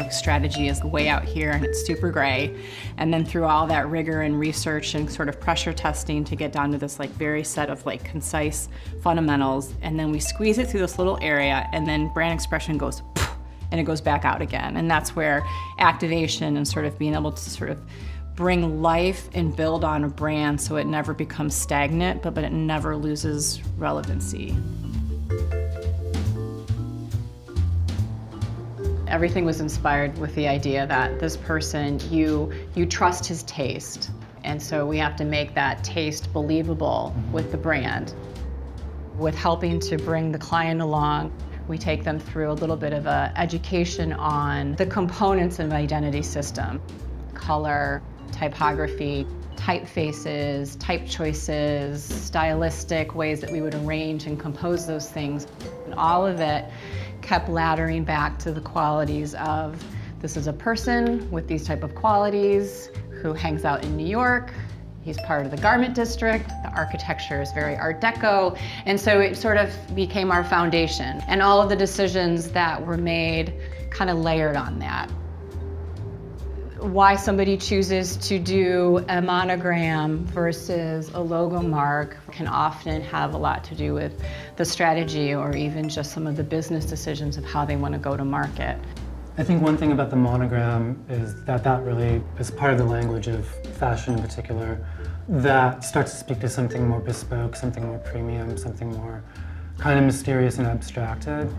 like strategy is way out here and it's super gray. And then through all that rigor and research and sort of pressure testing to get down to this like very set of like concise fundamentals. And then we squeeze it through this little area and then brand expression goes poof, and it goes back out again. And that's where activation and sort of being able to sort of bring life and build on a brand so it never becomes stagnant, but it never loses relevancy. Everything was inspired with the idea that this person, you trust his taste. And so we have to make that taste believable with the brand. With helping to bring the client along, we take them through a little bit of an education on the components of an identity system. Color, typography, typefaces, type choices, stylistic ways that we would arrange and compose those things. And all of it kept laddering back to the qualities of, this is a person with these type of qualities who hangs out in New York. He's part of the garment district. The architecture is very Art Deco. And so it sort of became our foundation. And all of the decisions that were made kind of layered on that. Why somebody chooses to do a monogram versus a logo mark can often have a lot to do with the strategy or even just some of the business decisions of how they want to go to market. I think one thing about the monogram is that that really is part of the language of fashion in particular that starts to speak to something more bespoke, something more premium, something more kind of mysterious and abstracted.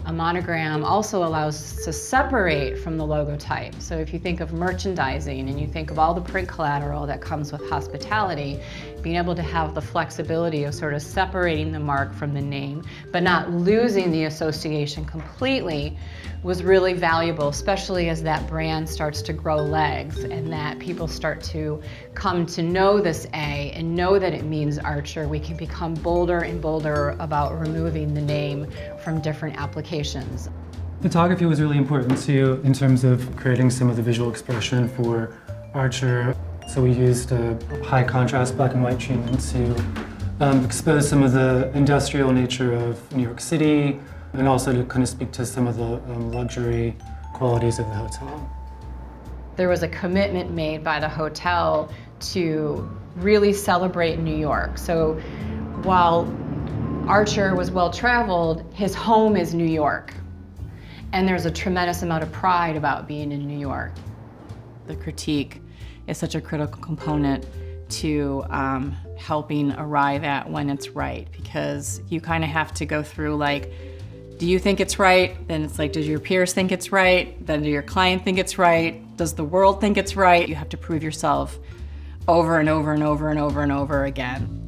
A monogram also allows us to separate from the logo type. So if you think of merchandising and you think of all the print collateral that comes with hospitality, being able to have the flexibility of sort of separating the mark from the name, but not losing the association completely was really valuable, especially as that brand starts to grow legs and that people start to come to know this A and know that it means Archer. We can become bolder and bolder about removing the name from different applications. Photography was really important too in terms of creating some of the visual expression for Archer. So we used a high contrast black and white treatment to expose some of the industrial nature of New York City and also to kind of speak to some of the luxury qualities of the hotel. There was a commitment made by the hotel to really celebrate New York. So while Archer was well-traveled, his home is New York. And there's a tremendous amount of pride about being in New York. The critique is such a critical component to helping arrive at when it's right, because you kind of have to go through like, do you think it's right? Then it's like, does your peers think it's right? Then do your client think it's right? Does the world think it's right? You have to prove yourself over and over and over and over and over again.